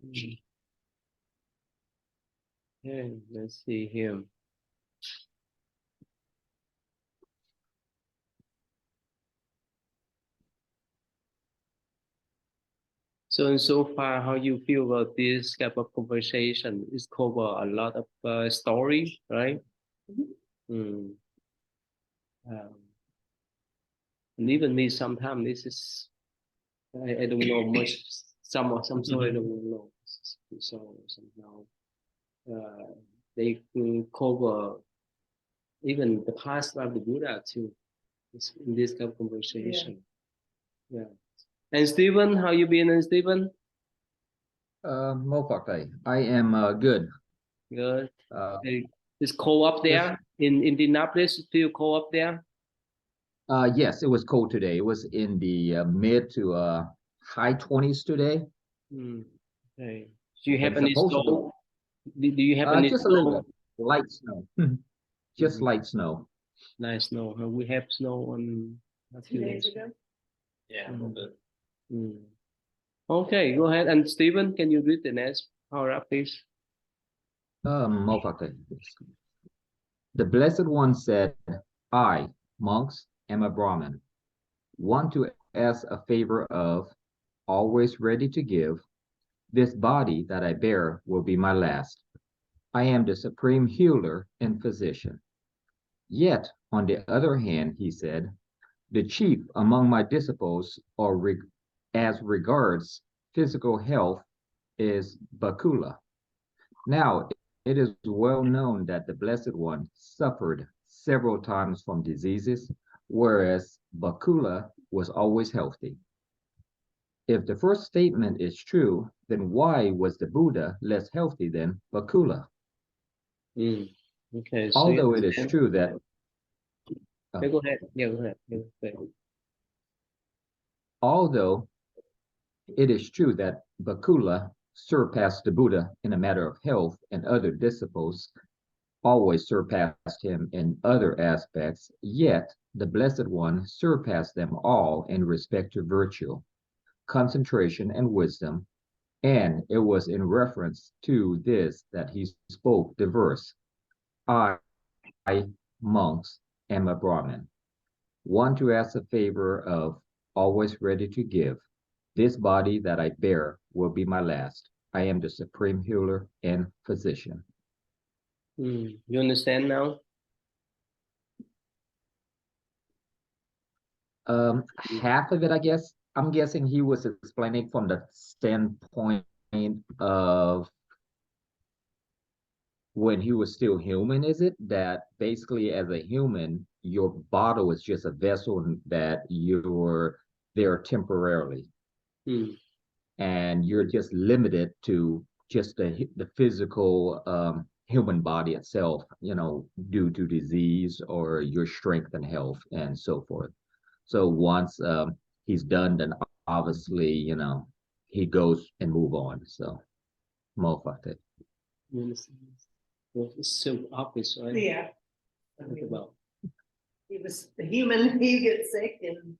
Okay, let's see here. So far, how you feel about this type of conversation? It's cover a lot of story, right? Mm. Um, and even me, sometimes this is I don't know much. Some story I don't know. So somehow they cover even the past of the Buddha too. In this kind of conversation. Yeah. And Stephen, how you been? And Stephen? Mopake, I am good. Good. Uh, Hey, it's cold up just there in Indianapolis. Still cold up there. yes, it was cold today. It was in the mid to high 20s today, Mm. Okay. Do you but have it's any supposed to be snow? Do you have any just a little snow? bit light snow, just Mm-hmm. light snow. Nice snow. We have snow on a few days ago. Yeah, a little bit. Mm. Okay, go ahead. And Stephen, can you read the next paragraph, please? Mopake. The Blessed One said, I, monks, am a Brahmin, want to ask a favor of, always ready to give. This body that I bear will be my last. I am the supreme healer and physician. Yet, on the other hand, he said, the chief among my disciples, as regards physical health, is Bakula. Now, it is well known that the Blessed One suffered several times from diseases, whereas Bakula was always healthy. If the first statement is true, then why was the Buddha less healthy than Bakula? Mm. Okay, so you Although it is understand? true that Yeah, go ahead. Yeah, go ahead. Yeah, go ahead. although it is true that Bakula surpassed the Buddha in a matter of health, and other disciples always surpassed him in other aspects, yet the Blessed One surpassed them all in respect to virtue, concentration, and wisdom, and it was in reference to this that he spoke the verse, I, monks, am a Brahmin, one to ask a favor of, always ready to give. This body that I bear will be my last. I am the supreme healer and physician. You understand now? Half of it, I guess. I'm guessing he was explaining from the standpoint of when he was still human, is it? That basically, as a human, your bottle is just a vessel that you're there temporarily, Mm. and you're just limited to just the physical human body itself, due to disease or your strength and health and so forth. So once he's done, then obviously, he goes and move on. So mofate. You understand? Well, it's so obvious, right? Yeah. Think about. He was the human, he gets sick and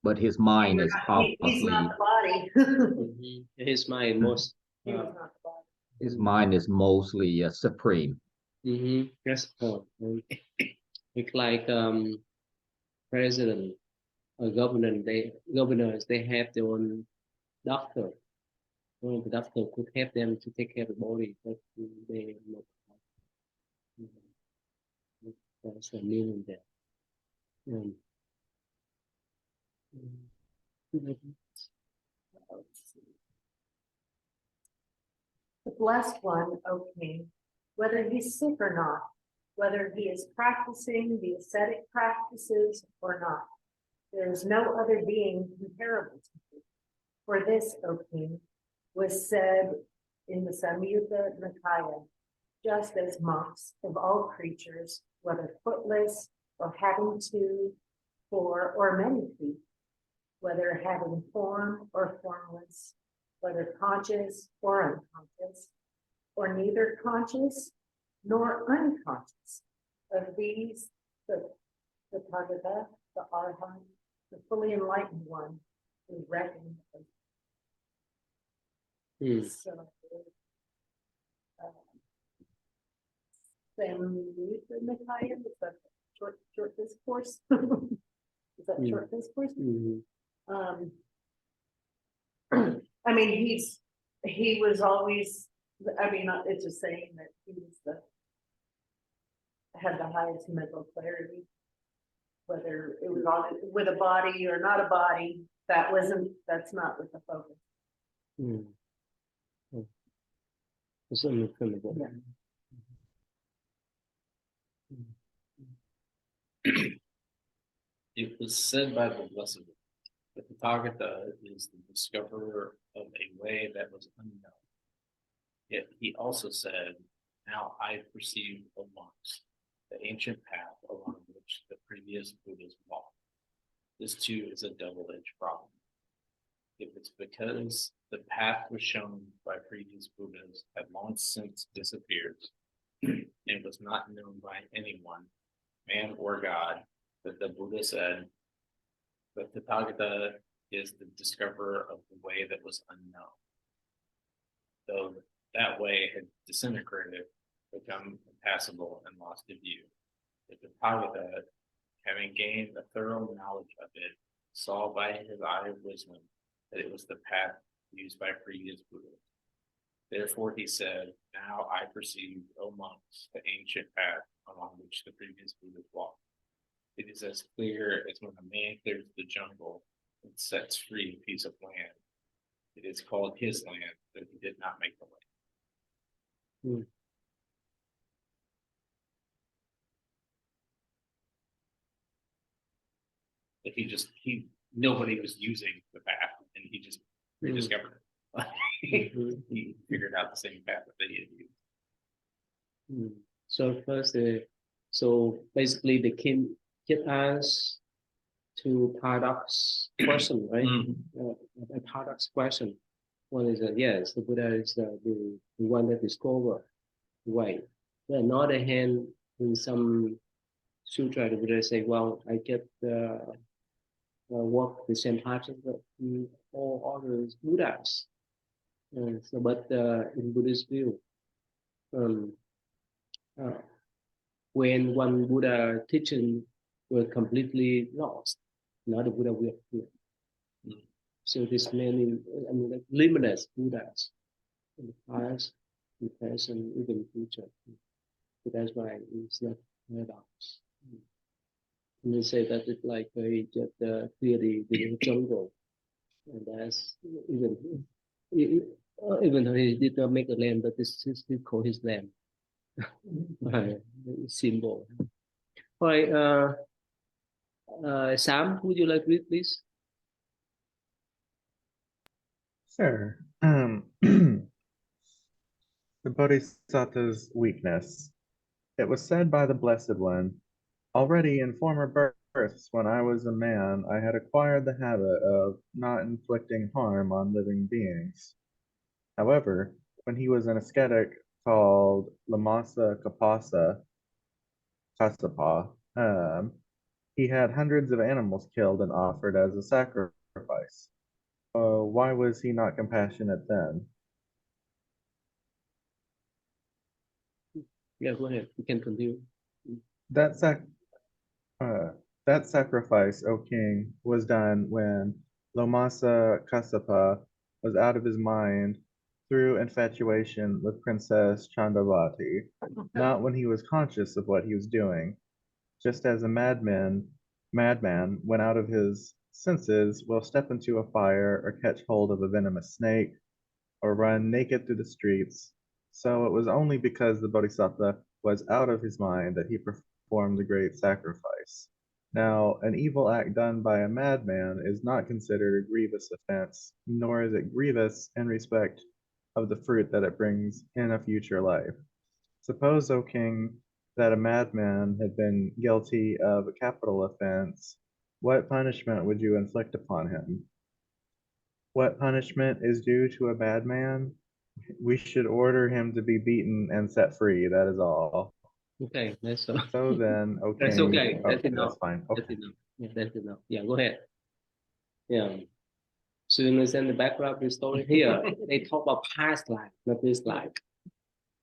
But his mind is he's not obviously the body. His mind most. He was not the body. his mind is mostly supreme. That's the point. It's like president or governors they have their own doctor. The doctor could help them to take care of the body, but they not. That's the meaning there. The blessed one, O king, whether he's sick or not, whether he is practicing the ascetic practices or not, there is no other being comparable to him. For this, O king, was said in the Samyutta Nikaya, just as monks of all creatures, whether footless or having two, four, or many feet, whether having form or formless, whether conscious or unconscious, or neither conscious nor unconscious. Of these, the Tathagata, the Arhat, the fully enlightened one, is reckoned as Mm. So, Nikaya, is that short discourse? Is that short discourse? Mm. I mean, he was always, I mean, it's just saying that he was had the highest mental clarity. Whether it was on with a body or not a body, that's not with the focus. Mm. Mm. It's understandable. Yeah. It was said by the Blessed One that the Tathagata is the discoverer of a way that was unknown. Yet he also said, "Now I perceive amongst the ancient path along which the previous Buddhas walked." This too is a double-edged problem. If it's because the path was shown by previous Buddhas had long since disappeared and was not known by anyone, man or God, that the Buddha said that the Tathagata is the discoverer of the way that was unknown. Though that way had disintegrated, become impassable, and lost to view. If the Tathagata, having gained a thorough knowledge of it, saw by his eye of wisdom that it was the path used by previous Buddhas. Therefore he said, "Now I perceive, O monks, the ancient path along which the previous Buddhas walked. It is as clear as when a man clears the jungle and sets free a piece of land. It is called his land, but he did not make the land." Mm. But nobody was using the path, and he just rediscovered it. He figured out the same path that they had used. Mm. So first, so basically the kid asks to paradox question, right? A paradox question. One is that yes, the Buddha is the one that discovered the way. But on the other hand, in some sutra, the Buddha say, well, I get walk the same path as all other Buddhas. So, but in Buddhist view, um, uh, when one Buddha teaching were completely lost, another Buddha will appear. So this many, I mean, like limitless Buddhas in the past, in the present, even future. So that's why it's not paradox. And they say that it's like they just clearly the jungle, and that's even though he did not make a land, but this is still called his land. Symbol. All right, Sam, would you like to read, please? Sure. The Bodhisattva's weakness. It was said by the Blessed One, "Already in former births, when I was a man, I had acquired the habit of not inflicting harm on living beings. However, when he was an ascetic called Lamasa Kassapa, he had hundreds of animals killed and offered as a sacrifice. Why was he not compassionate then?" Yeah, go ahead. You can continue. That sacrifice, O king, was done when Lomasa Kassapa was out of his mind through infatuation with Princess Chandavati, not when he was conscious of what he was doing. Just as a madman, when out of his senses, will step into a fire or catch hold of a venomous snake or run naked through the streets, so it was only because the Bodhisattva was out of his mind that he performed the great sacrifice. Now, an evil act done by a madman is not considered a grievous offense, nor is it grievous in respect of the fruit that it brings in a future life. Suppose, O king, that a madman had been guilty of a capital offense, what punishment would you inflict upon him? What punishment is due to a bad man? We should order him to be beaten and set free, that is all. Okay, that's all. So then, O That's king, okay. That's okay, enough. that's fine. That's Okay. enough. Yeah, that's enough. Yeah, go ahead. Yeah. So you understand the background of the story here. They talk about past life, not this life.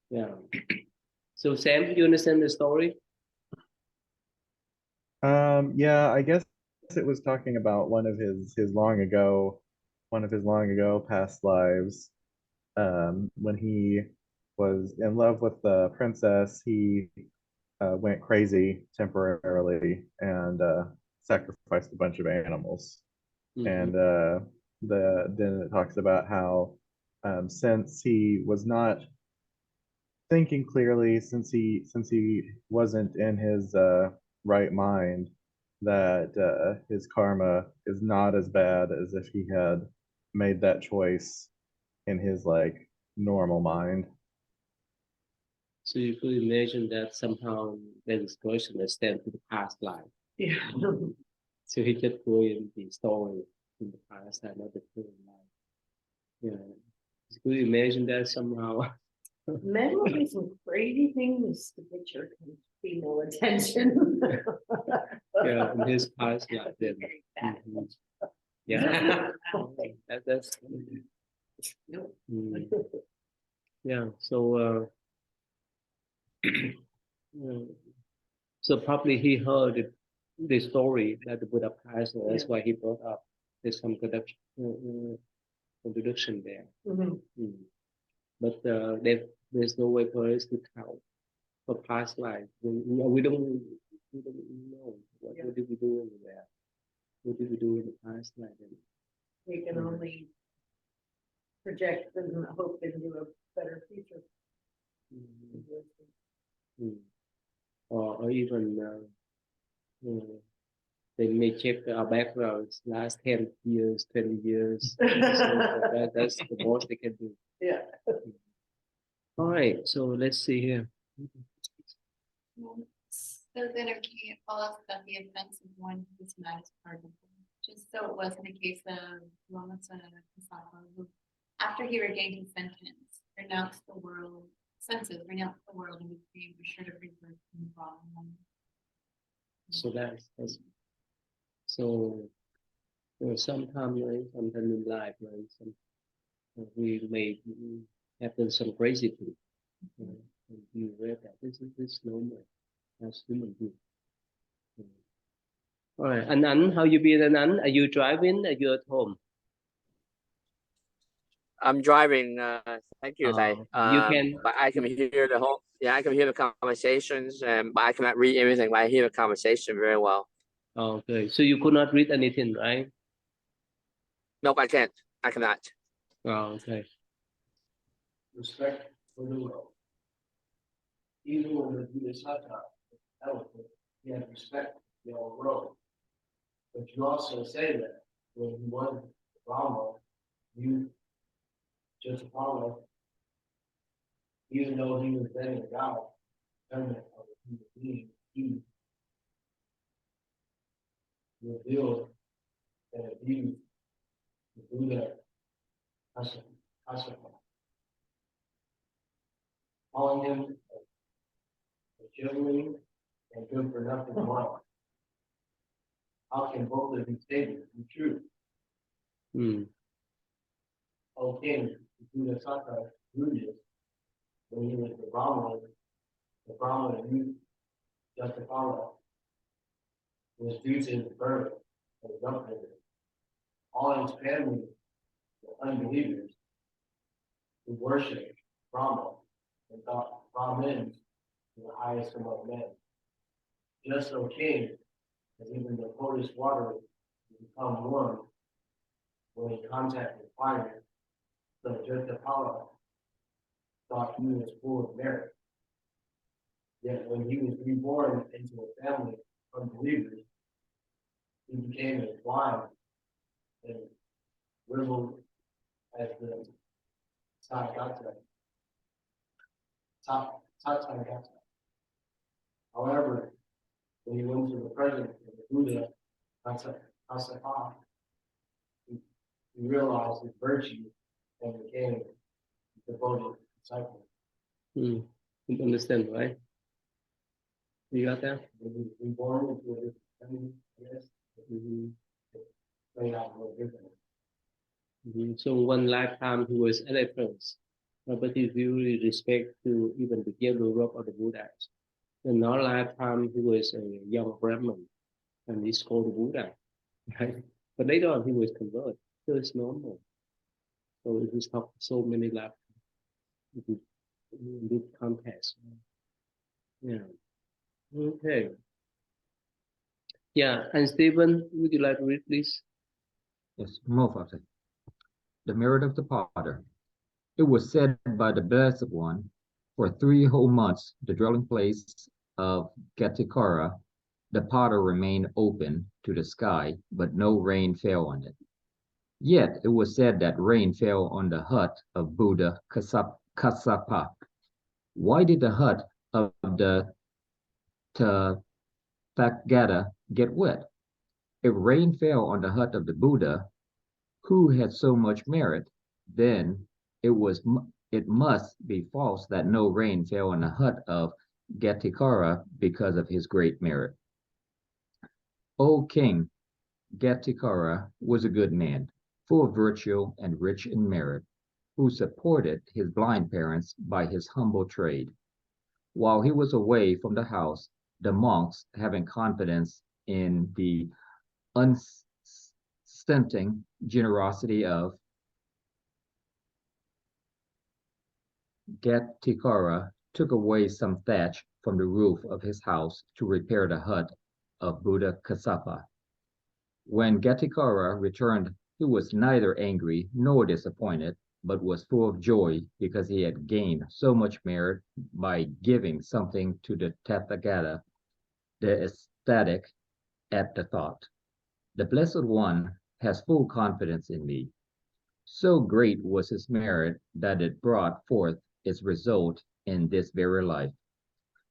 Yeah. So Sam, you understand the story? Yeah, I guess it was talking about one of his long ago, past lives. When he was in love with the princess, he went crazy temporarily and sacrificed a bunch of animals. And then it talks about how since he was not thinking clearly, since he wasn't in his right mind, that his karma is not as bad as if he had made that choice in his like normal mind. So you could imagine that somehow this person is stand to the past life. Yeah. So he just go in the story in the past and not the current life. Yeah. You could imagine that somehow. Men will do some crazy things to get your female attention. Yeah, in his past life then. Mhm. Yeah. That's Nope. yeah. So so probably he heard the story that the Buddha passed, so that's why he brought up there's some contradiction there. Mhm. But there's no way for us to count for past life. We don't know what did we do in there. What did we do in the past life? We can only project and hope into a better future. Or even they may check our backgrounds last 10 years, 20 years. So that's the most they can do. Yeah. All right, so let's see here. So then our king follows that the offense of one who is not as pardonable, just so it was in the case of Lomasa Kasapa, who, after he regained his sentence, renounced the world, renounced the world and became assured of rebirth in the Brahman. So that's so sometimes, right, sometimes in life, right, we may happen some crazy things. And you read that this is normal as human being. All right, Anand, how you been, Anand? Are you driving? Are you at home? I'm driving. Thank you, Thầy. You can. But I can hear the whole. Yeah, I can hear the conversations, but I cannot read everything. But I hear the conversation very well. Okay, so you could not read anything, right? Nope, I can't. I cannot. Oh, okay. Respect for the world. Even when the Buddhist eloquent, he had respect for the whole world. But you also say that when he was Rama, you just follow, even though he was then a God, eminent of a human being, he revealed and abused the Buddha Kasapa, calling him a juggling and good for nothing monk. How can both of these statements be true? O king, the Buddha Saka Buddhist, when he was the Brahma youth, Justifala, was due to his birth as an upbringing. All his family were unbelievers who worshipped Brahma and thought Brahmins were the highest among men. Just so king, as even the coldest water will become warm when in contact with fire, so Justifala thought he was full of merit. Yet when he was reborn into a family of unbelievers, he became as blind and riddled as the Tathagata. However, when he went to the presence of the Buddha Kasapa, he realized his virtue and became a devoted disciple. You understand, right? You got that? When he was reborn into a family, I guess, played out a little different. So one lifetime he was elephant, but he really respect to even the yellow robe of the Buddha. Another lifetime he was a young Brahmin, and he's called the Buddha, right? But later on he was converted, so it's normal. So it is talk so many lifetimes in this context. Yeah. Okay. Yeah, and Stephen, would you like to read, please? Yes, Mofate. The merit of the potter. It was said by the Blessed One, for 3 whole months, the dwelling place of Gatikara, the potter remained open to the sky, but no rain fell on it. Yet it was said that rain fell on the hut of Buddha Kassapa. Why did the hut of the Tathagata get wet? If rain fell on the hut of the Buddha, who had so much merit, then it must be false that no rain fell on the hut of Gatikara because of his great merit. O king, Gatikara was a good man, full of virtue and rich in merit, who supported his blind parents by his humble trade. While he was away from the house, the monks, having confidence in the unstinting generosity of Gatikara, took away some thatch from the roof of his house to repair the hut of Buddha Kassapa. When Gatikara returned, he was neither angry nor disappointed, but was full of joy because he had gained so much merit by giving something to the Tathagata, the ecstatic at the thought. The Blessed One has full confidence in me. So great was his merit that it brought forth its result in this very life.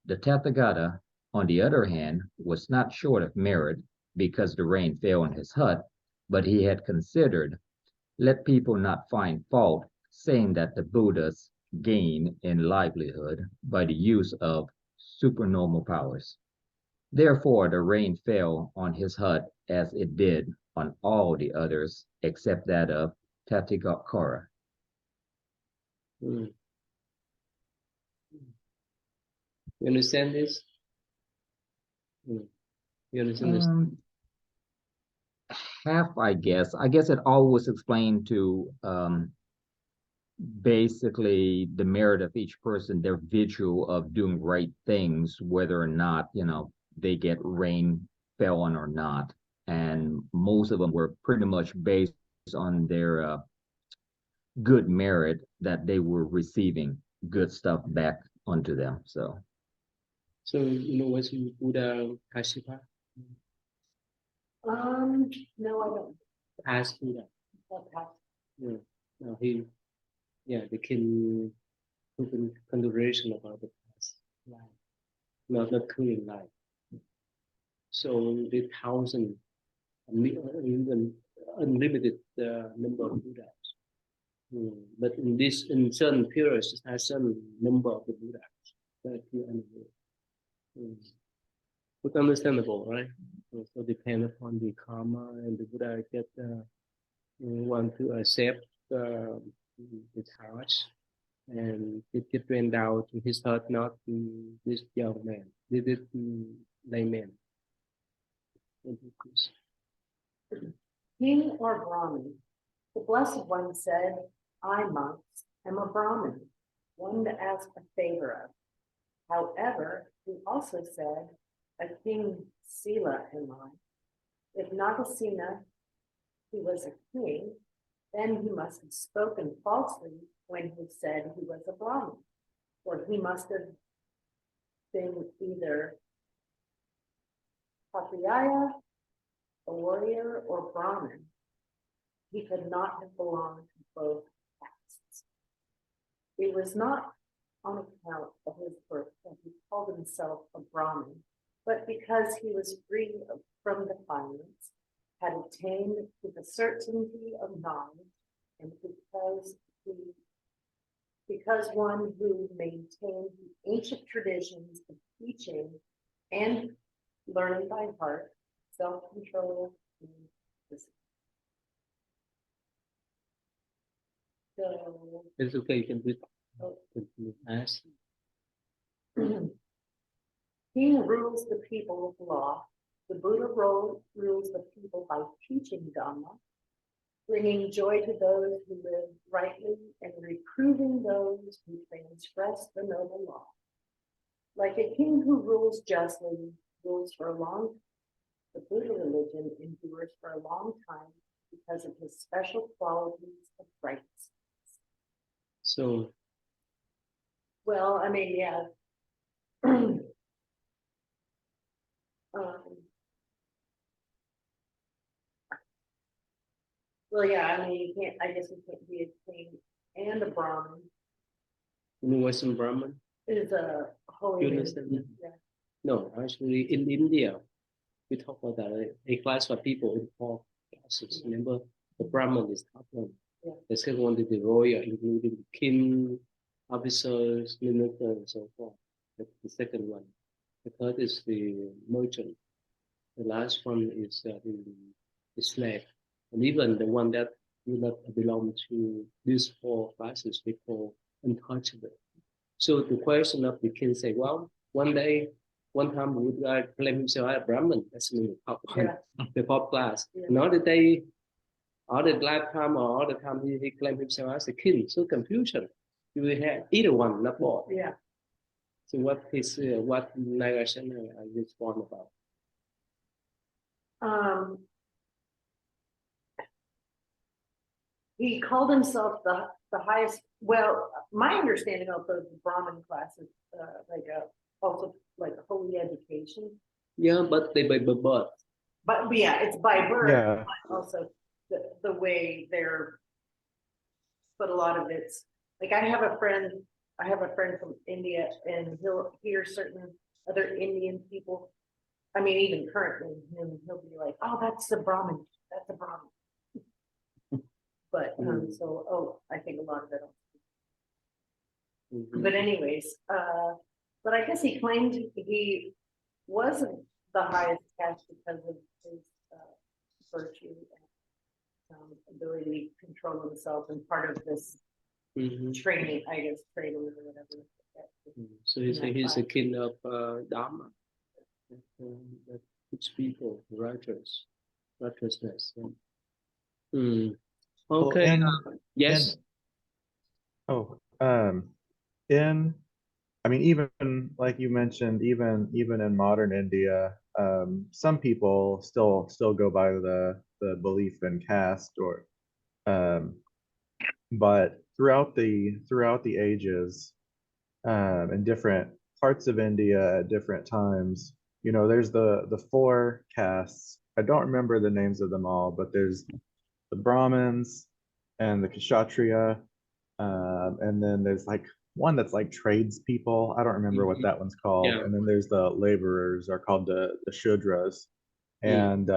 The Tathagata, on the other hand, was not short of merit because the rain fell on his hut, but he had considered, let people not find fault, saying that the Buddhas gain in livelihood by the use of supernormal powers. Therefore, the rain fell on his hut as it did on all the others except that of Tathagata. You understand this? You understand this? Half, I guess. I guess it all was explained to basically the merit of each person, their vigil of doing right things, whether or not, they get rain fell on or not. And most of them were pretty much based on their good merit that they were receiving good stuff back onto them. So you know what's Buddha Kashyapa? No, I don't. Past Buddha. Okay. Yeah. No, the king took in consideration about the past life, not the current life. So the thousand, even unlimited number of Buddhas. But in certain periods, it has certain number of the Buddhas that appear in the world. It's understandable, right? So depend upon the karma, and the Buddha get want to accept the charge, and it get went down to his heart, not to this young man, this layman. King or Brahmin? The Blessed One said, I, monks, am a Brahmin, one to ask a favor of. However, he also said, a king Sila am I. If Nagasena, he was a king, then he must have spoken falsely when he said he was a Brahmin, or he must have been either Patriaya, a warrior, or Brahmin. He could not have belonged to both castes. It was not on account of his birth that he called himself a Brahmin, but because he was free from defilements, had attained to the certainty of knowledge, and because one who maintained the ancient traditions of teaching and learning by heart, self-control, and discipline. So, It's okay, you can read. Oh. Continue. Ask. King rules the people with law. The Buddha rules the people by teaching Dhamma, bringing joy to those who live rightly and reproving those who transgress the noble law. Like a king who rules justly, rules for a long time, the Buddha religion endures for a long time because of his special qualities of righteousness. So, Well, I mean, yeah. Well, yeah, I mean, I guess you can't be a king and a Brahmin. you know what's in Brahman? It is a holy You name. understand? Yeah. No, actually, in India, we talk about that. A class of people in four classes. Remember, the Brahman is top one. Yeah. The second one is the royal, including the king, officers, ministers, and so forth. That's the second one. The third is the merchant. The last one is the slave. And even the one that do not belong to these four classes, we call untouchable. So the question of the king say, well, one time Buddha claim himself as a Brahmin, that's mean the top one, the top class. Yeah. Another day, all the lifetime or all the time he claimed himself as a king. So confusion. You will have either one, not both. Yeah. So what Nagasena I just warned about? He called himself the highest. Well, my understanding of the Brahmin class is also like a holy education. Yeah, but they by birth. But yeah, it's by birth. Yeah. But also the way they're. But a lot of it's like I have a friend from India, and he'll hear certain other Indian people. I mean, even currently, he'll be like, "Oh, that's the Brahmin. That's a Brahmin." But I think a lot of it. But anyways, but I guess he claimed he wasn't the highest caste because of his virtue and ability to control himself, and part of this training, I guess, training or whatever. So he say he's a king of Dharma, that teach people righteousness. Okay. Yes. I mean, even like you mentioned, even in modern India, some people still go by the belief in caste, or but throughout the ages, in different parts of India at different times, there's the four castes. I don't remember the names of them all, but there's the Brahmins and the Kshatriya, and then there's like one that's like tradespeople. I don't remember what that one's called. Yeah. And then there's the laborers, are called the Shudras. And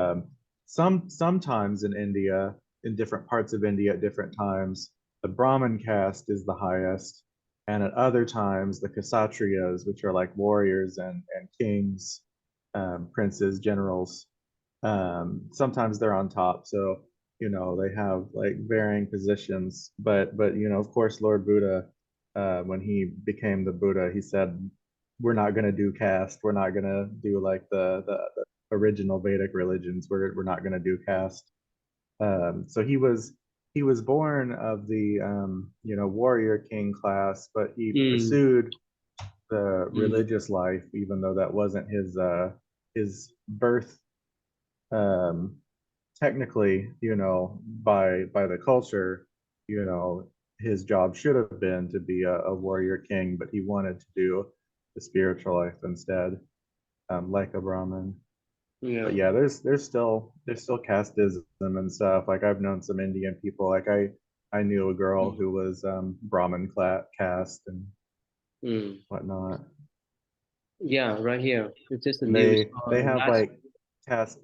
sometimes in India, in different parts of India at different times, the Brahmin caste is the highest. And at other times, the Kshatriyas, which are like warriors and kings, princes, generals, sometimes they're on top. So they have like varying positions, but of course, Lord Buddha, when he became the Buddha, he said, we're not going to do caste, we're not going to do like the original Vedic religions, we're not going to do caste. So he was born of the warrior king class, but he pursued the religious life, even though that wasn't his birth. Technically, by the culture, his job should have been to be a warrior king, but he wanted to do the spiritual life instead, like a Brahmin. Yeah. But yeah, there's still casteism and stuff. Like I've known some Indian people. Like I knew a girl who was Brahmin caste and whatnot. Yeah, right here. It's just the And news. they have like caste.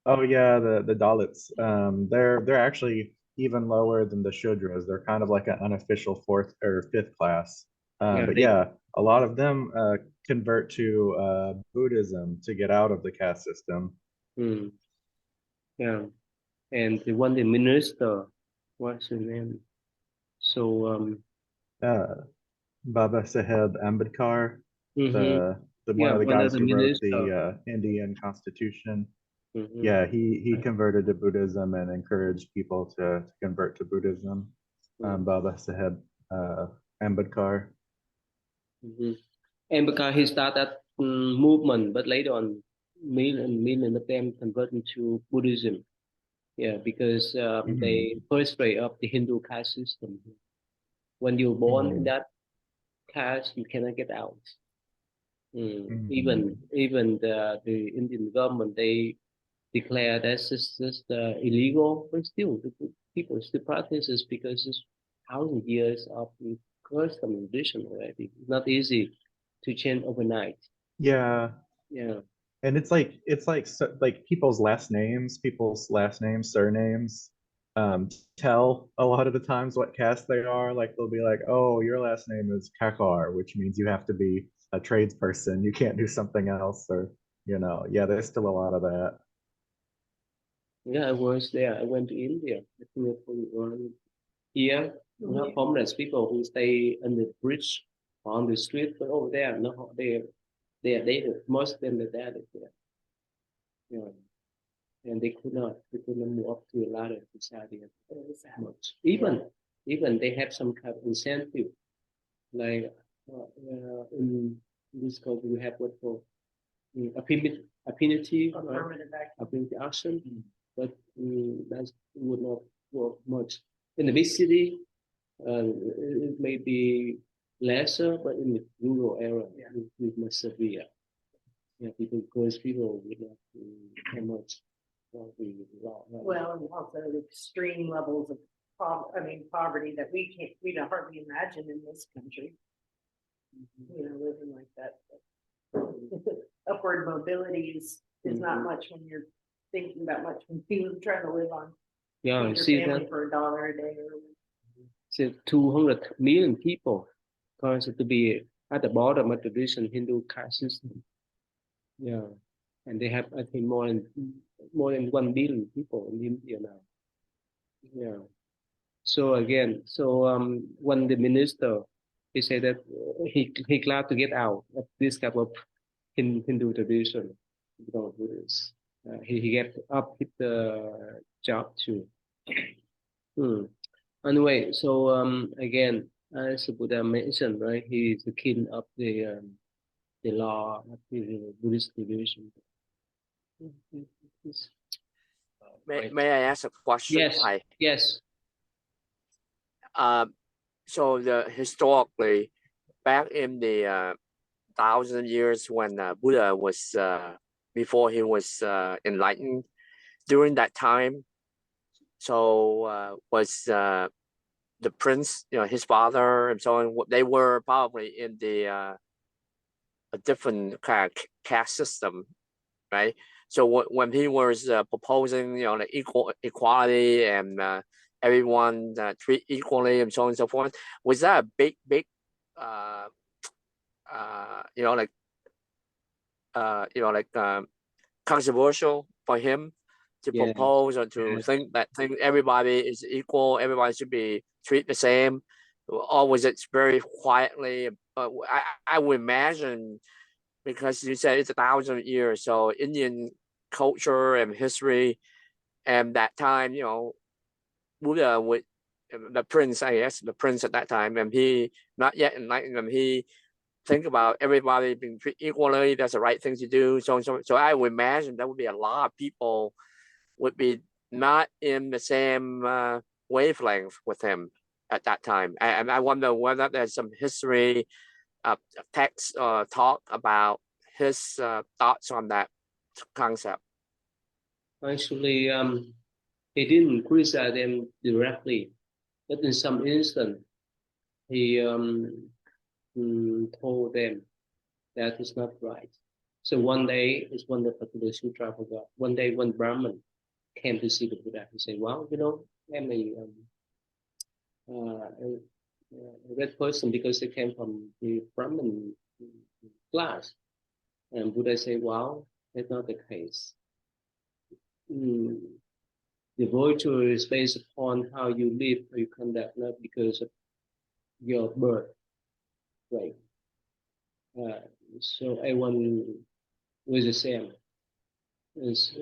Oh yeah, the Dalits. They're actually even lower than the Shudras. They're kind of like an unofficial fourth or fifth class. But yeah, a lot of them convert to Buddhism to get out of the caste system. Yeah, and the one the minister, what's her name? So Baba Saheb Ambedkar, mhm. the one Yeah, of the one of guys the who wrote minister. the Indian Constitution. Mhm. Yeah, he converted to Buddhism and encouraged people to convert to Buddhism. Baba Saheb Ambedkar. Mhm. And because he started movement, but later on, million of them converted to Buddhism. Yeah, because they first straight up the Hindu caste system. When you're born in that caste, you cannot get out. Even the Indian government, they declare that's just illegal, but still the people still practice this because it's 1,000 years of custom and tradition already. It's not easy to change overnight. Yeah, Yeah. and it's like so, like people's last names, surnames, tell a lot of the times what caste they are. Like they'll be like, oh, your last name is Kakar, which means you have to be a tradesperson. You can't do something else, or yeah, there's still a lot of that. Yeah, I was there. I went to India. I think for 1 year. Homeless people who stay on the bridge or on the street, but over there, no, they are dated. Most of them are dated there. Yeah. And they could not move up to a ladder society much. Even they have some kind of incentive, like in this country we have what called affinity, affinity action, but that would not work much. In the big city, it may be lesser, but in the rural area, it much severe. Yeah, because people would not have much. Well, and also extreme levels of poverty that we don't hardly imagine in this country. Living like that. Upward mobility is not much when you're thinking about when you're trying to live on your family for $1 a day. So 200 million people considered to be at the bottom of the traditional Hindu caste system. Yeah, and they have I think more than 1 billion people in India now. Yeah. So again, when the minister he said that he glad to get out of this type of Hindu tradition, don't do this. He get up with the job too. Anyway, so again, as Buddha mentioned, right, he is the king of the law of the Buddhist tradition. May I ask a question? Yes. Hi. Yes. So historically, back in the 1,000 years when Buddha was before he was enlightened, during that time, so was the prince, his father and so on. They were probably in the a different kind of caste system, right? So when he was proposing, the equality and everyone treat equally and so on and so forth, was that a big, controversial for him to propose or to think that everybody is equal, everybody should be treated the same, or was it very quietly? I would imagine, because you said it's 1,000 years, so Indian culture and history, and that time, Buddha with the prince, I guess, the prince at that time, and he not yet enlightened, and he think about everybody being treated equally. That's the right thing to do. So I would imagine there would be a lot of people would be not in the same wavelength with him at that time. And I wonder whether there's some history, text or talk about his thoughts on that concept. Actually, he didn't criticize them directly, but in some instance, he told them that is not right. So one day, it's one of the particular sutra forgot. One day, one Brahmin came to see the Buddha. He said, "Well, I'm a red person because they came from the Brahmin class." And Buddha said, "Well, that's not the case. The virtue is based upon how you live, how you conduct, not because of your birth, right? So everyone was the same. Is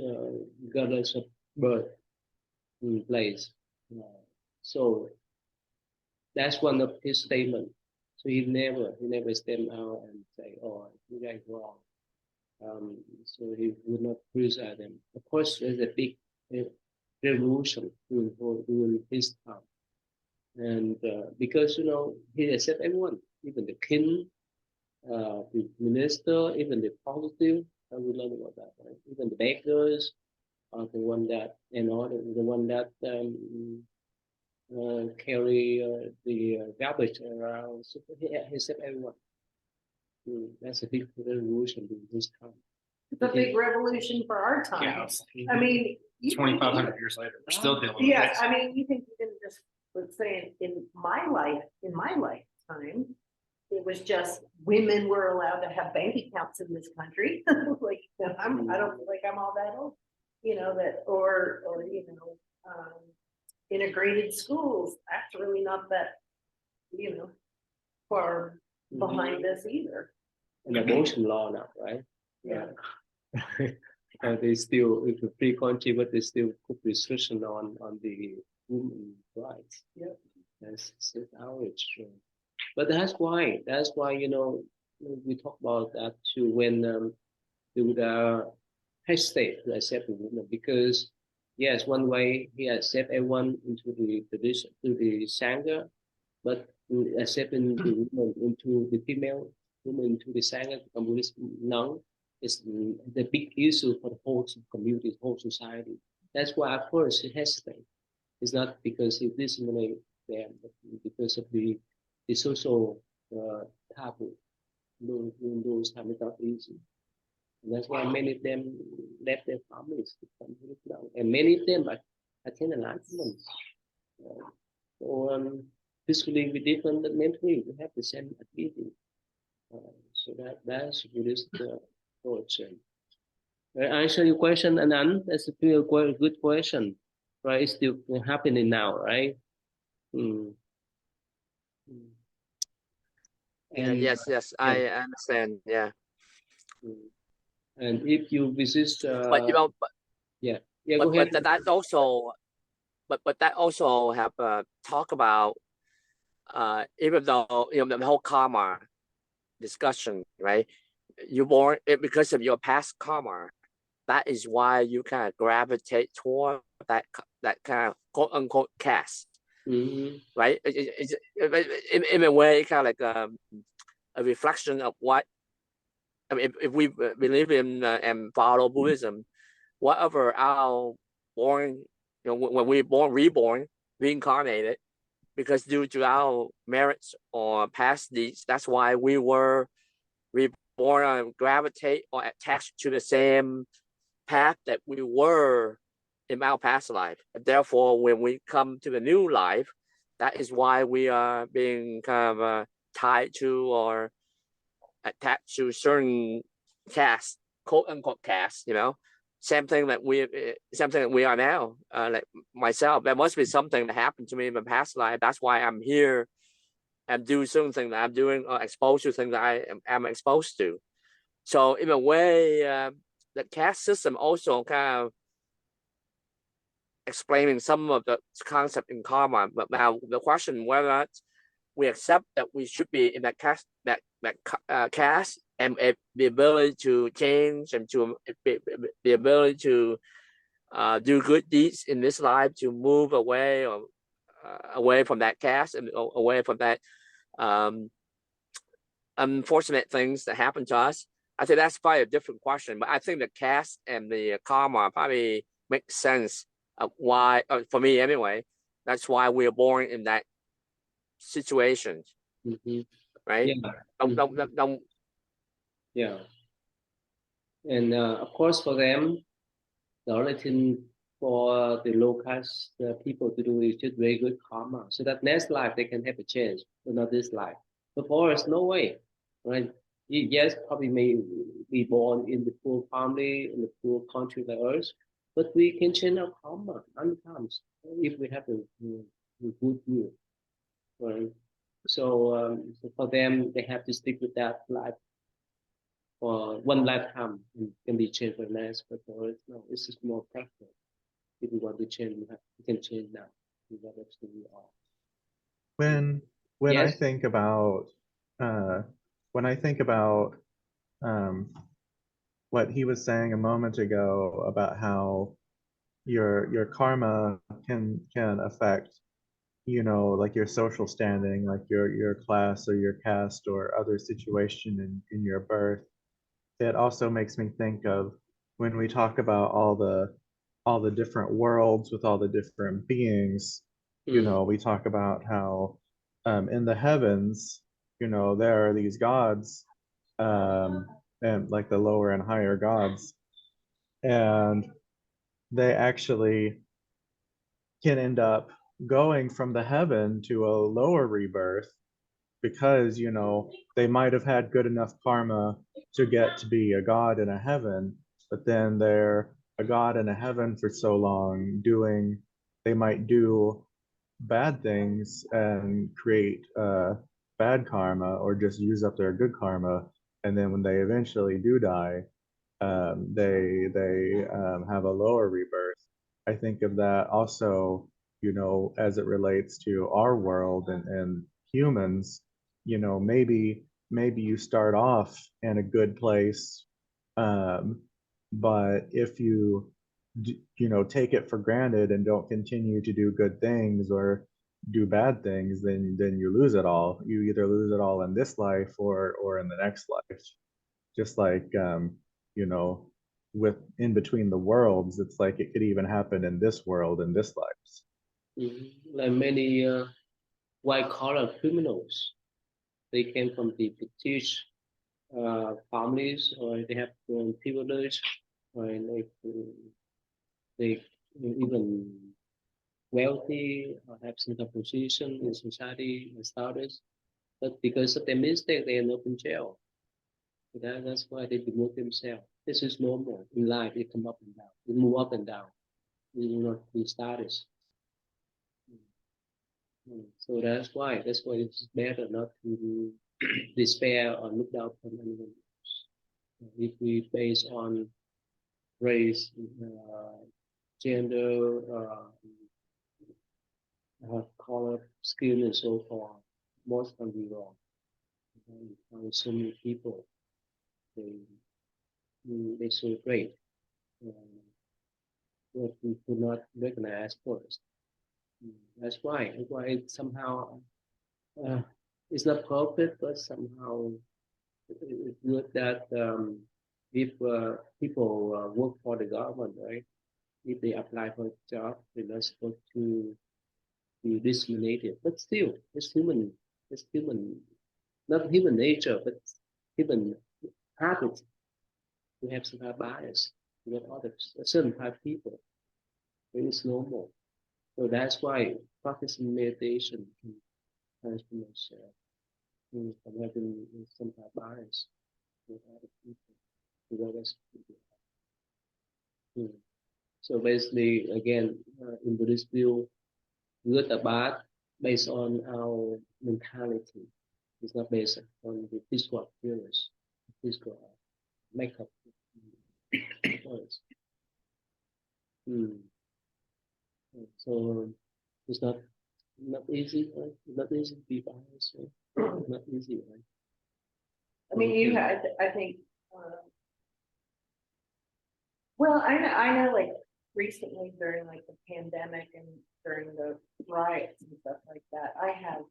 regardless of birth in place. So that's one of his statements. So he never stand out and say, "Oh, you guys wrong." So he would not criticize them. Of course, there's a big revolution during his time, and because he accept everyone, even the king, the minister, even the positive. We learn about that, right? Even the beggars are the one that, the one that carry the garbage around. So he accept everyone. That's a big revolution in this time. It's a big revolution for our time. Yeah, I mean. 2,500 years later, we're still dealing with Yes, this. I mean, you think you can just, let's say in my lifetime, it was just women were allowed to have bank accounts in this country. Like, I don't feel like I'm all that old, that, or, integrated schools, that's really not that, far behind us either. And abortion law now, right? Yeah. They still, it's a free country, but they still put restriction on the women's rights. Yeah, that's outrage. But that's why we talk about that too when they would hesitate to accept the woman, because yes, one way he accept everyone into the tradition, to the sangha, but accepting the woman into the female woman into the sangha to become Buddhist nun is the big issue for the whole community, whole society. That's why at first he hesitates. It's not because he discriminates them, but because of the social taboo. Those times it's not easy. And that's why many of them left their families to come to the nun. And many of them attend enlightenment. So physically we different, but mentally we have the same ability. So that's Buddhist approach. Answer your question, Anand. That's a very good question. Right, it's still happening now, right? And, yes, I understand. Yeah. And if you visit, but go ahead. But that also, but that also have talk about even though the whole karma discussion, right? You born because of your past karma. That is why you kind of gravitate toward that kind of quote unquote caste, right? In a way, kind of like a reflection of what. I mean, if we believe in and follow Buddhism, whatever our born, when we born, reborn, reincarnated, because due to our merits or past deeds, that's why we were reborn and gravitate or attached to the same path that we were in our past life. And therefore, when we come to the new life, that is why we are being kind of tied to or attached to certain caste, quote unquote caste. Same thing that we are now. Like myself, there must be something that happened to me in my past life. That's why I'm here and do certain things that I'm doing, or exposed to things that I am exposed to. So in a way, the caste system also kind of explaining some of the concept in karma. But now the question whether we accept that we should be in that caste, caste, and the ability to change and to the ability to do good deeds in this life, to move away or away from that caste and away from that unfortunate things that happen to us. I think that's probably a different question, but I think the caste and the karma probably make sense of why, for me anyway, that's why we're born in that situation, right? Yeah. Yeah. And of course, for them, the only thing for the low caste people to do is just very good karma, so that next life they can have a chance, but not this life. But for us, no way, right? Yes, probably may be born in the poor family in the poor country like us, but we can change our karma 100 times if we have a good view, right? So for them, they have to stick with that life for one lifetime and can be changed for next. But for us, no, it's just more practical. If you want to change, you can change now. That actually are. When I Yes. think about uh, when I think about um, what he was saying a moment ago about how your karma can affect, you know, like your social standing, like your class or your caste or other situation in your birth. It also makes me think of when we talk about all the different worlds with all the different beings, you know, we talk about how in the heavens, you know, there are these gods, and like the lower and higher gods, and they actually can end up going from the heaven to a lower rebirth because, you know, they might have had good enough karma to get to be a god in a heaven, but then they're a god in a heaven for so long they might do bad things and create bad karma or just use up their good karma. And then when they eventually do die, they have a lower rebirth. I think of that also, you know, as it relates to our world and humans. You know, maybe you start off in a good place, um, but if you you know, take it for granted and don't continue to do good things or do bad things, then you lose it all. You either lose it all in this life or in the next life. Just like you know, with in between the worlds, it's like it could even happen in this world, in this life. Like many white-collar criminals, they came from the British families, or they have privilege, or they even wealthy or have some kind of position in society and status, but because of their mistake, they end up in jail. That's why they demote themselves. This is normal in life. It come up and down. It move up and down. It will not be status. So that's why it's better not to despair or look down on anyone else. If we base on race, gender, color, skin, and so forth, most can be wrong. And so many people, they they so great, but we could not recognize first. That's why it somehow uh, it's not perfect, but somehow it's good that if people work for the government, right? If they apply for a job, they're not supposed to be discriminated. But still, it's human, not human nature, but human habit to have some kind of bias toward others, a certain type of people. It is normal. So that's why practicing meditation can transform yourself from having some kind of bias with other people, with others people. So basically, again, in Buddhist view, good or bad based on our mentality. It's not based on the physical appearance, physical makeup. So it's not easy, right? It's not easy to be biased, right? Not easy, right? I mean, you had, I think, well, I know like recently during like the pandemic and during the riots and stuff like that, I have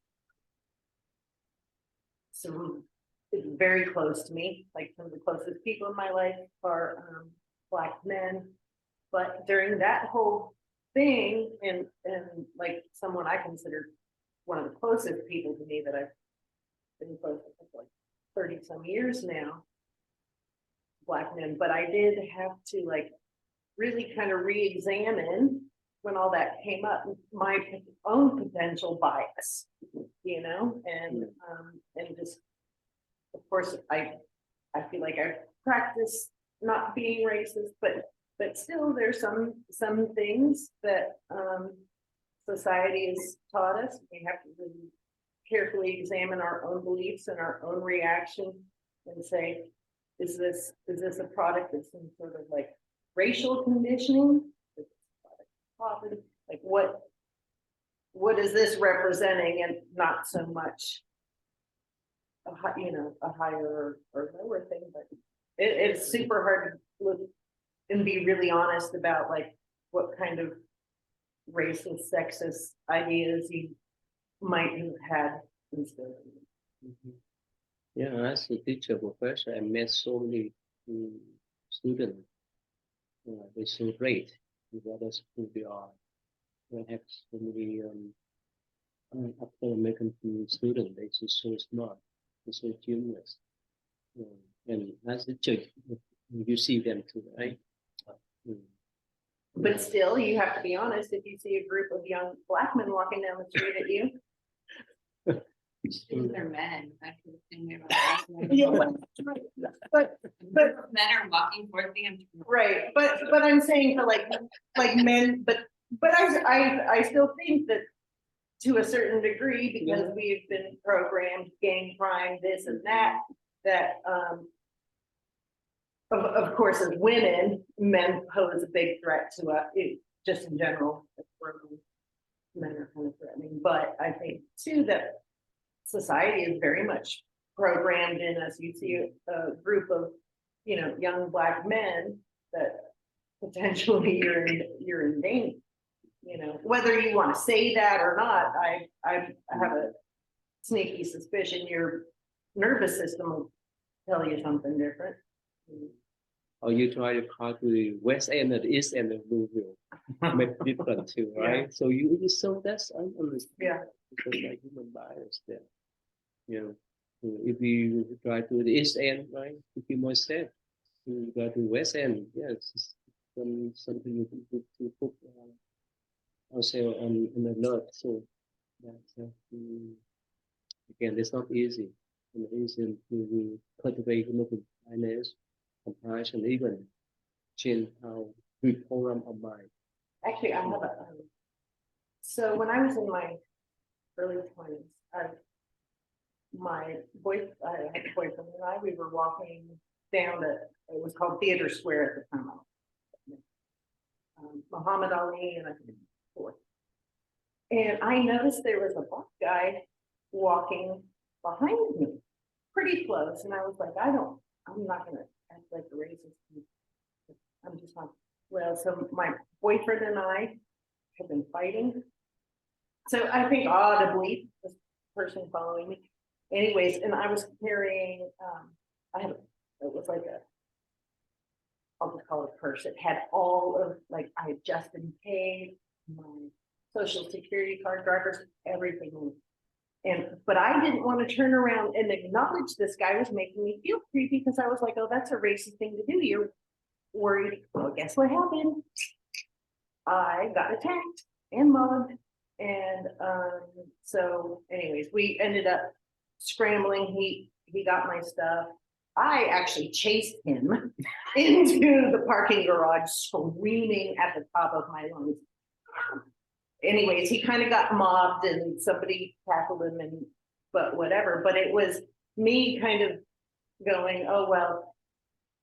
some very close to me, like some of the closest people in my life are Black men. But during that whole thing, and like someone I consider one of the closest people to me that I've been close to for like 30 some years now, Black men, but I did have to like really kind of re-examine when all that came up, my own potential bias, you know, and just, of course, I feel like I've practiced not being racist, but still there's some things that society has taught us. We have to really carefully examine our own beliefs and our own reaction and say, is this a product of some sort of like racial conditioning? Is this a product of poverty? Like what is this representing, and not so much a higher or lower thing, but it's super hard to look and be really honest about like what kind of racist, sexist ideas you might have had instead of. Mhm. Yeah, as a teacher professor, I met so many students. They're so great, regardless of who they are. I have so many African American students. They're just so smart, they're so genius. And as a teacher, you see them too, right? Mm. But still, you have to be honest. If you see a group of young black men walking down the street at you, They're men. I could assume they were yeah, but men are walking towards me. right. But I'm saying for like men, but I still think that to a certain degree, because we've been programmed, gang crime, this and that of course, as women, men pose a big threat to us, just in general. Men are kind of threatening, but I think too that society is very much programmed in us. You see a group of, young black men that potentially you're in danger. Whether you want to say that or not, I have a sneaky suspicion your nervous system will tell you something different. Or you try to call to the west end or the east end of Louisville, make different too, right? Yeah. So that's understand. Yeah. Because like human bias there. If you try to the east end, right, you feel more safe. You go to west end, yes, something you to put ourselves on alert. So that's again, it's not easy. It's easy to cultivate kindness, compassion, even change how we program our mind. Actually, I have so when I was in my early 20s, I had a boyfriend and we were walking down it was called Theater Square at the time. Muhammad Ali and I think before. And I noticed there was a black guy walking behind me, pretty close. And I was like, I'm not gonna act like a racist. I'm just not. Well, so my boyfriend and I have been fighting. So I think audibly, this person following me. Anyways, and I was carrying, it was like I'll just call it a purse. It had all of, like, I had just been paid, my social security card, driver's, everything. But I didn't want to turn around and acknowledge this guy was making me feel creepy because I was like, oh, that's a racist thing to do. You're worried. Well, guess what happened? I got attacked and mugged. And so anyways, we ended up scrambling. He got my stuff. I actually chased him into the parking garage, screaming at the top of my lungs. Anyways, he kind of got mobbed and somebody tackled him, but whatever. But it was me kind of going, oh, well,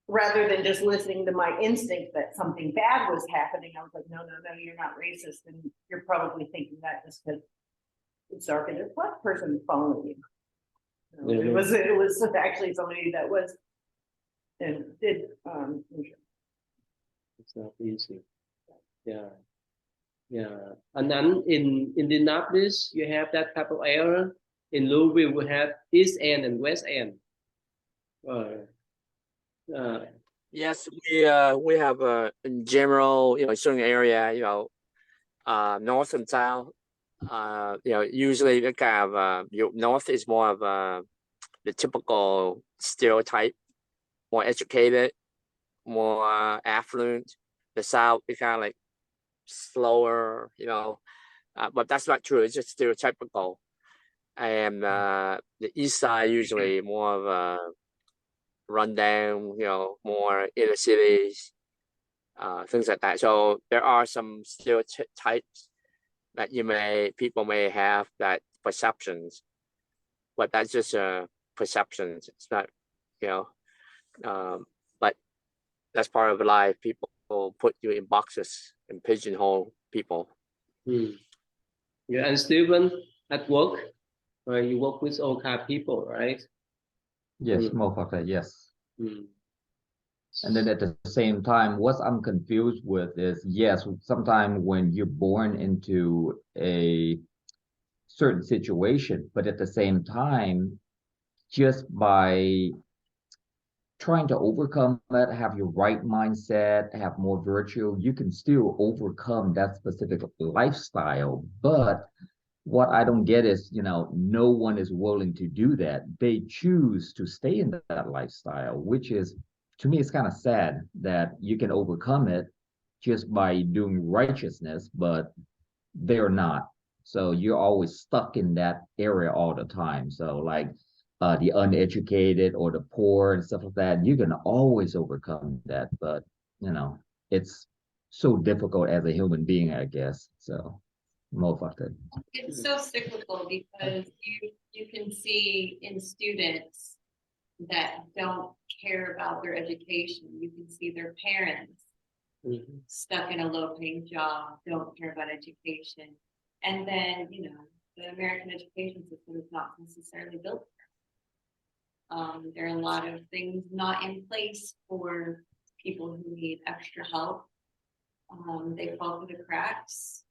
rather than just listening to my instinct that something bad was happening, I was like, no, you're not racist. And you're probably thinking that just because it's dark and there's a black person following you. It was actually somebody that was and did it's not easy. Yeah. And then in Indianapolis, you have that type of area. In Louisville, we have East End and West End. Yes, we have in general, certain area, north and south. Usually the kind of north is more of the typical stereotype, more educated, more affluent. The south is kind of like slower, but that's not true. It's just stereotypical. And the east side usually more of a rundown, more inner cities, things like that. So there are some stereotypes that people may have, that perceptions. but that's just a perception. It's not, you know, but that's part of life. People put you in boxes and pigeonhole people. Yeah, and Stephen, at work, you work with all kind of people, right? Yes, most of that, yes. Mm. And then at the same time, what I'm confused with is, yes, sometimes when you're born into a certain situation, but at the same time, just by trying to overcome that, have your right mindset, have more virtue, you can still overcome that specific lifestyle. But what I don't get is, no one is willing to do that. They choose to stay in that lifestyle, which is, to me, it's kind of sad that you can overcome it just by doing righteousness, but they're not. So you're always stuck in that area all the time. So like the uneducated or the poor and stuff like that, you can always overcome that. But it's so difficult as a human being, I guess. So more of it. It's so cyclical because you can see in students that don't care about their education. You can see their parents stuck in a low-paying job, don't care about education. And then, the American education system is not necessarily built for them. There are a lot of things not in place for people who need extra help. They fall through the cracks.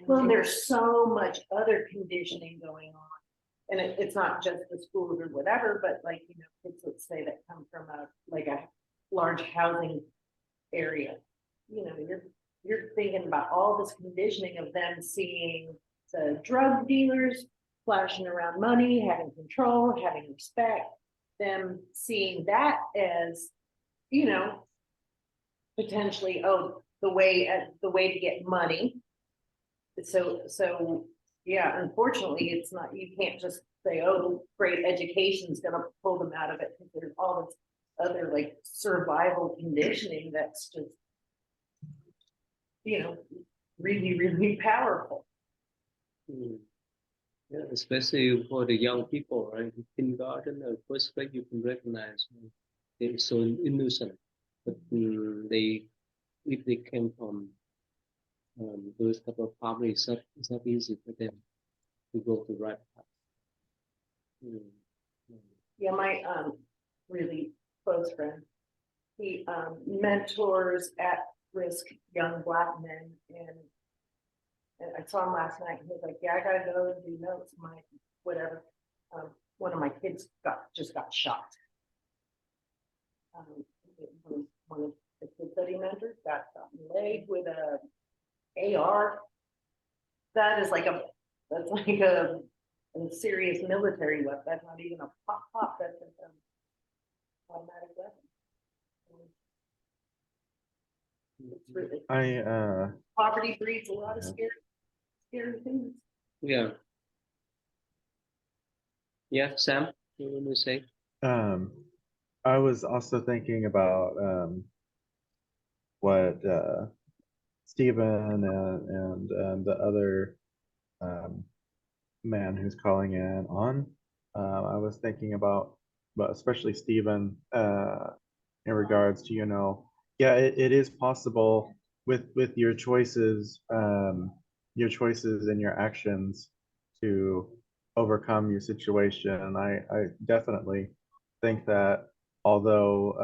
Well, there's so much other conditioning going on. And it's not just the schools or whatever, but like, kids, let's say, that come from a large housing area. You're thinking about all this conditioning of them seeing the drug dealers flashing around money, having control, having respect, them seeing that as, potentially, the way to get money. So yeah, unfortunately, it's not, you can't just say, great education is going to pull them out of it, because there's all this other survival conditioning that's just, really, really powerful. Yeah, especially for the young people, right? In kindergarten, first grade, you can recognize they're so innocent, but if they came from those type of family, it's not easy for them to go to the right path. Yeah, my really close friend, he mentors at-risk young Black men, and I saw him last night, and he was like, "Yeah, I gotta go and do notes. My whatever. One of my kids just got shot. One of the kids that he mentored got shot in the leg with a AR. That's like a serious military weapon. That's not even a pop. That's an automatic weapon. It's really poverty breeds a lot of scary things. Yeah. Yeah, Sam, you want to say? I was also thinking about what Stephen and the other man who's calling in on. I was thinking about, but especially Stephen, in regards to, yeah, it is possible with your choices and your actions to overcome your situation. I definitely think that, although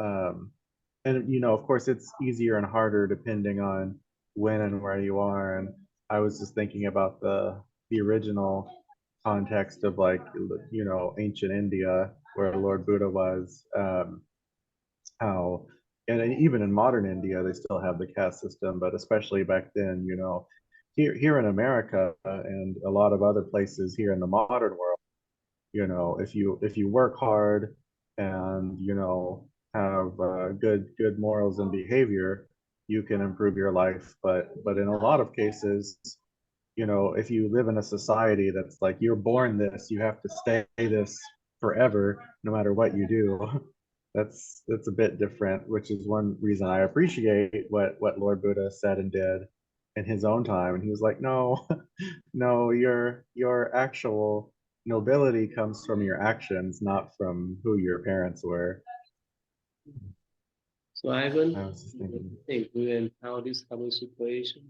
and of course it's easier and harder depending on when and where you are. And I was just thinking about the original context of ancient India, where Lord Buddha was, how, and even in modern India they still have the caste system, but especially back then, here in America and a lot of other places here in the modern world, if you work hard and have good morals and behavior, you can improve your life. But in a lot of cases, if you live in a society that's like, you're born this, you have to stay this forever, no matter what you do, that's a bit different, which is one reason I appreciate what Lord Buddha said and did in his own time. And he was like, no, no, your actual nobility comes from your actions, not from who your parents were. So Ivan, I was just thinking. think we encounter this kind of situation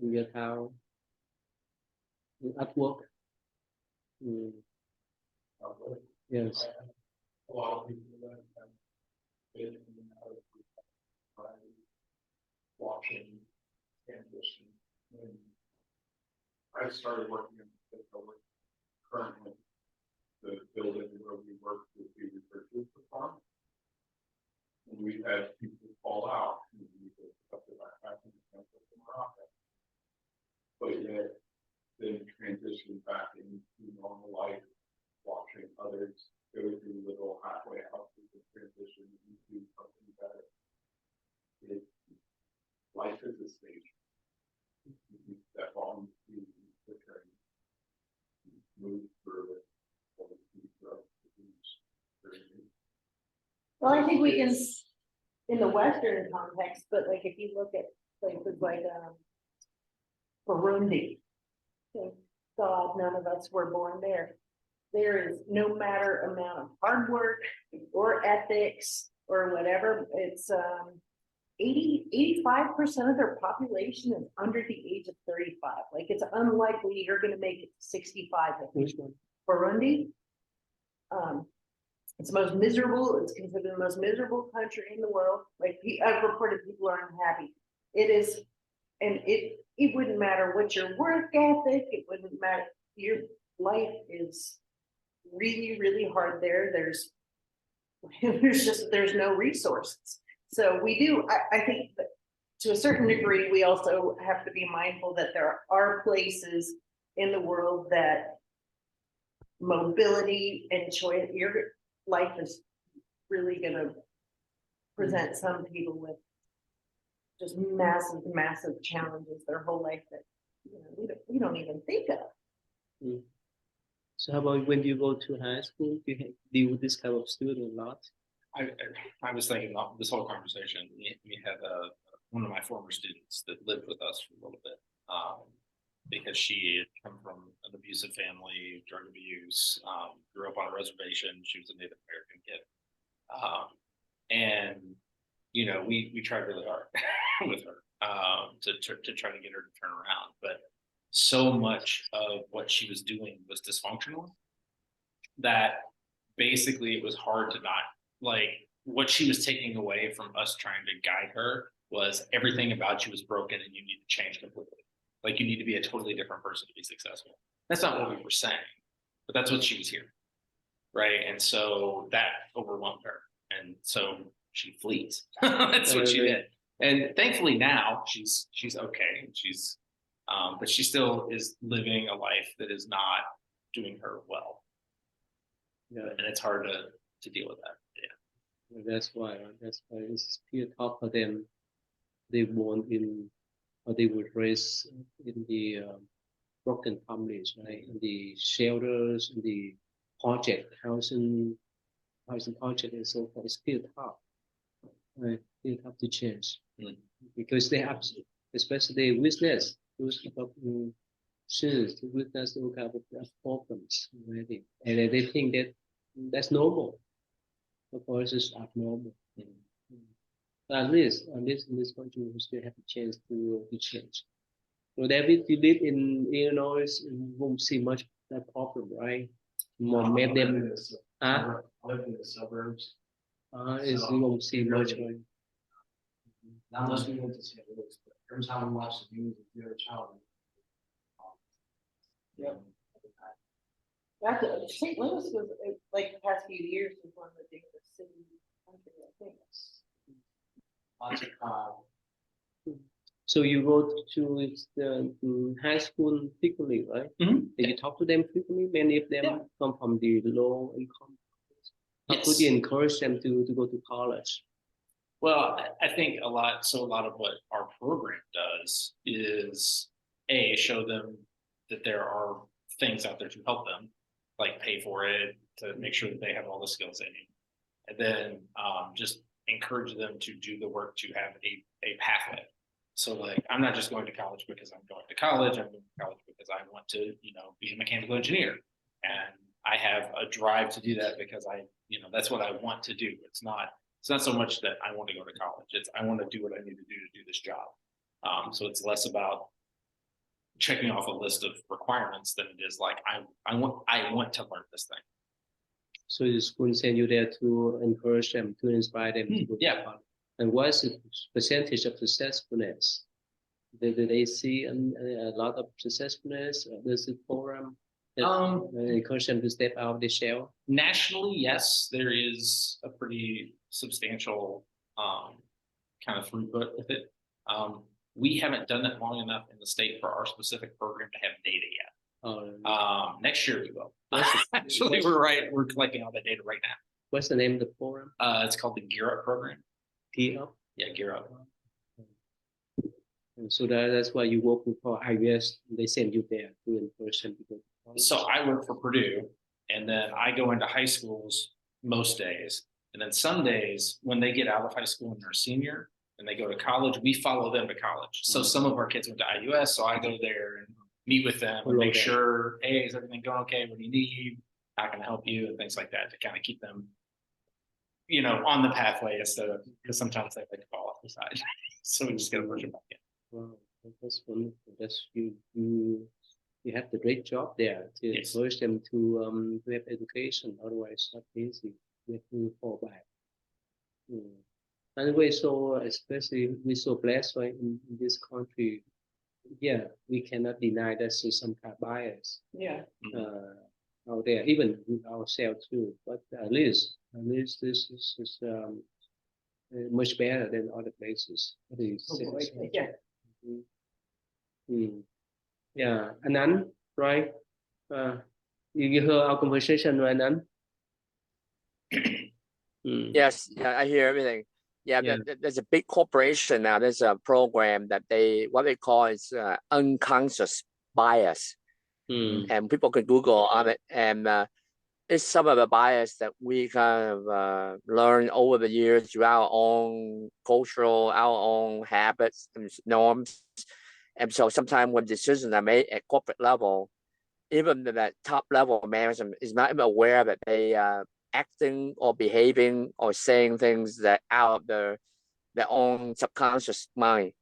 in your town, at work. Mm, yes. A lot of people that have been in and out of watching transition. When I started working in the building, currently the building where we work would be referred to as the farm. And we've had people fall out and we go up to that bathroom and go to Morocco. But yet then transition back into normal life, watching others go through little halfway houses and transition into something better. Life is a stage. You step on the train, move through it, Well, I think we can, in the Western context, but like if you look at places like Burundi, thank God none of us were born there. There is no matter amount of hard work or ethics or whatever, it's 85% of their population is under the age of 35. Like it's unlikely you're going to make it to 65. Which one? Burundi. It's the most miserable. It's considered the most miserable country in the world. Like I've reported people are unhappy. It is, and it wouldn't matter what your work ethic. It wouldn't matter. Your life is really, really hard there. There's no resources. So we do. I think that to a certain degree, we also have to be mindful that there are places in the world that mobility and choice, your life is really going to present some people with just massive challenges their whole life that we don't even think of. So how about when you go to high school, do you deal with this kind of student a lot? I was thinking about this whole conversation. We had one of my former students that lived with us for a little bit. Because she had come from an abusive family, drug abuse, grew up on a reservation. She was a Native American kid. And, we tried really hard with her to try to get her to turn around. But so much of what she was doing was dysfunctional that basically it was hard to not, like, what she was taking away from us trying to guide her was everything about you was broken and you need to change completely. Like you need to be a totally different person to be successful. That's not what we were saying, but that's what she was hearing, right? And so that overwhelmed her, and so she flees. That's what she did. And thankfully now she's okay. She's, but she still is living a life that is not doing her well. Yeah, and it's hard to deal with that. Yeah, that's why it's peer talk for them. They born in, or they were raised in the broken families, right? In the shelters, in the housing project, and so forth. It's still tough, right? Still tough to change because they have, especially they witness those kind of sins, they witness those kind of problems already, and they think that that's normal. Of course, it's abnormal. At least in this country, we still have a chance to change. So David, you live in Illinois, you won't see much that problem, right? More made them. I live in the suburbs. You won't see much, right? Not unless we went to St. Louis, but every time we watch the news, if you're a child. Yeah. St. Louis was like the past few years was one of the biggest cities in the country, I think. Lots of crowd. So you go to the high school frequently, right? Mm-hmm. Did you talk to them frequently? Many of them come from the low income. How could you encourage them to go to college? Well, I think a lot of what our program does is show them that there are things out there to help them, like pay for it, to make sure that they have all the skills they need. And then just encourage them to do the work to have a pathway. So like, I'm not just going to college because I'm going to college. I'm going to college because I want to, be a mechanical engineer. And I have a drive to do that because that's what I want to do. It's not so much that I want to go to college. It's I want to do what I need to do this job. So it's less about checking off a list of requirements than it is like I want to learn this thing. So the school send you there to encourage them, to inspire them to go to Yeah. college. And what's the percentage of successfulness? Do they see a lot of successfulness? There's a program that encourage them to step out of the shell. Nationally, yes, there is a pretty substantial kind of throughput with it. We haven't done it long enough in the state for our specific program to have data yet. Next year we will. Actually, we're collecting all that data right now. What's the name of the program? It's called the Gear Up program. Gear Up? Yeah, Gear Up. And so that's why you working for IUS. They send you there to encourage them to go to college. So I work for Purdue, and then I go into high schools most days. And then some days when they get out of high school and they're a senior and they go to college, we follow them to college. So some of our kids went to IUS, so I go there and meet with them and make sure, hey, is everything going okay? What do you need? How can I help you? And things like that to kind of keep them, on the pathway instead of, because sometimes they like to fall off the side. So we just got to push them back in. Wow, that's wonderful. That's you have the great job there to encourage them to have education. Otherwise, it's not easy. We have to fall back. Anyway, so especially we're so blessed, right, in this country. Yeah, we cannot deny that there's some kind of bias. Yeah. Out there, even with ourselves too. But at least this is much better than other places. Yeah. Yeah, Anand, right? You heard our conversation, right, Anand? Yes, yeah, I hear everything. Yeah, there's a big corporation now. There's a program that what they call is unconscious bias, and people can Google on it. And it's some of the bias that we kind of learn over the years through our own cultural, our own habits and norms. And so sometimes when decisions are made at corporate level, even that top level management is not even aware that they are acting or behaving or saying things that out of their own subconscious mind.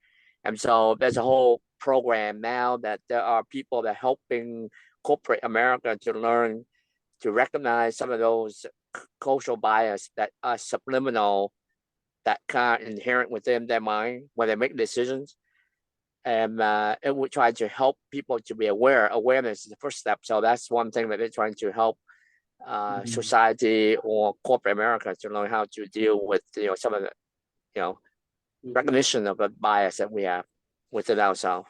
And so there's a whole program now that there are people that are helping corporate America to learn to recognize some of those cultural bias that are subliminal, that kind of inherent within their mind when they make decisions. And it would try to help people to be aware. Awareness is the first step. So that's one thing that they're trying to help society or corporate America to learn how to deal with some of the recognition of the bias that we have within ourselves.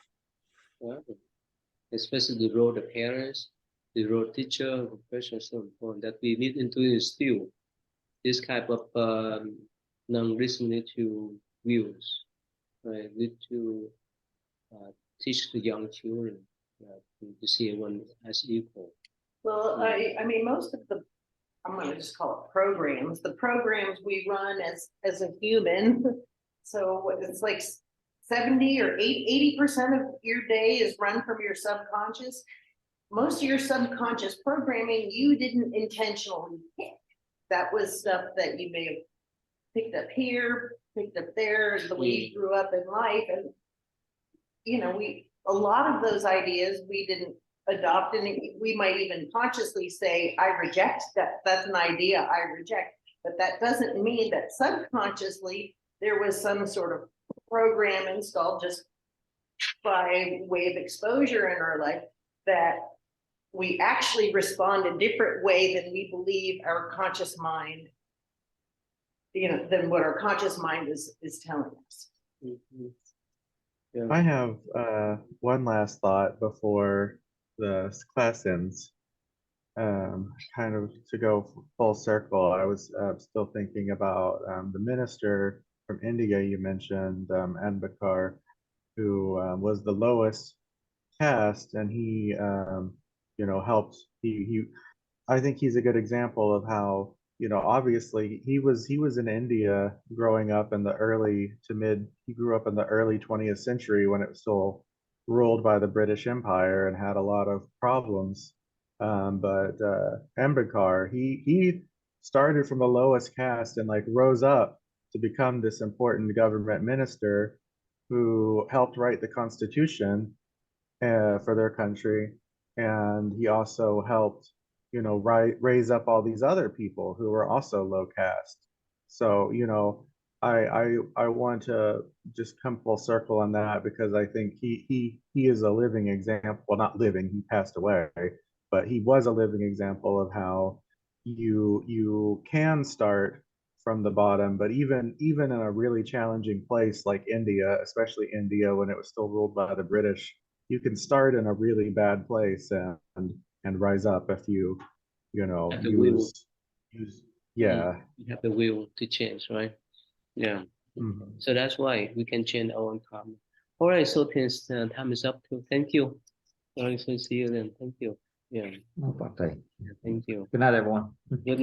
Especially the role of parents, the role of teacher, professors, so on, that we need to instill this type of non-discriminatory views. Right? Need to teach the young children to see everyone as equal. Well, I mean, most of the, I'm going to just call it programs. The programs we run as a human. So it's like 70 or 80% of your day is run from your subconscious. Most of your subconscious programming you didn't intentionally pick. That was stuff that you may have picked up here, picked up there, the way you grew up in life. And a lot of those ideas we didn't adopt, and we might even consciously say, I reject that. That's an idea I reject. But that doesn't mean that subconsciously there was some sort of program installed just by way of exposure in our life that we actually respond a different way than we believe our conscious mind, than what our conscious mind is telling us. Yeah. I have one last thought before the class ends. Kind of to go full circle, I was still thinking about the minister from India you mentioned, Ambedkar, who was the lowest caste, and he helped. I think he's a good example of how obviously he was in India growing up in the early to mid. He grew up in the early 20th century when it was still ruled by the British Empire and had a lot of problems. But Ambedkar, he started from the lowest caste and like rose up to become this important government minister who helped write the constitution for their country, and he also helped, you know, raise up all these other people who were also low caste. So, you know, I want to just come full circle on that because I think he is a living example. Well, not living, he passed away, but he was a living example of how you can start from the bottom, but even in a really challenging place like India, especially India when it was still ruled by the British, you can start in a really bad place and rise up if you know Have the will. use yeah. You have the will to change, right? Yeah. Mhm. So that's why we can change our own karma. All right. So since time is up too. Thank you. All right. So see you then. Thank you. Yeah. No, but Yeah, thank you. good night, everyone. Good night.